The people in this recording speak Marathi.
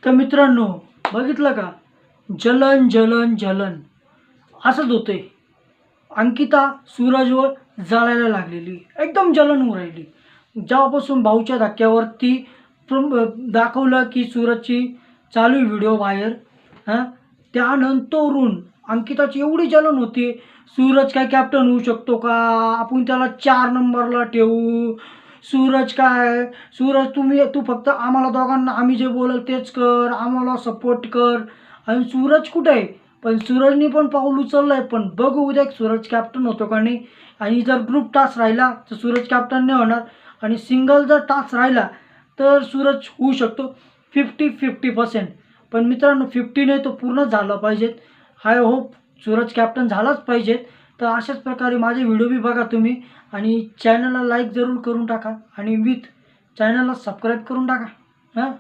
तर मित्रांनो, बघितलं का? जलन जलन जलन असंच होतंय. अंकिता सूरजवर जळायला लागलेली, एकदम जलन होऊ राहिली. जेव्हापासून भाऊच्या धक्क्यावरती दाखवलं की सूरजची चालू आहे व्हिडिओ बाहेर, हां, त्यानंतरून अंकिताची एवढी जलन होती. सूरज काय कॅप्टन होऊ शकतो का? आपण त्याला 4 नंबरला ठेवू. सूरज काय, सूरज तू फक्त आम्हाला दोघांना आम्ही जे बोलल तेच कर, आम्हाला सपोर्ट कर. आणि सूरज कुठे आहे? पण सूरजनी पण पाऊल उचललंय. पण बघू उद्या सूरज कॅप्टन होतो का नाही. आणि जर ग्रुप टास्क राहिला तर सूरज कॅप्टन नाही होणार, आणि सिंगल जर टास्क राहिला तर सूरज होऊ शकतो 50-50%. पण मित्रांनो, 50 नाही तो पूर्ण झाला पाहिजेत. आय होप सूरज कॅप्टन झालाच पाहिजे. तर अशाच प्रकारे माझे व्हिडिओ बी बघा तुम्ही, आणि चॅनलला लाईक जरूर करून टाका, आणि चॅनलला सबस्क्राईब करून टाका. हां.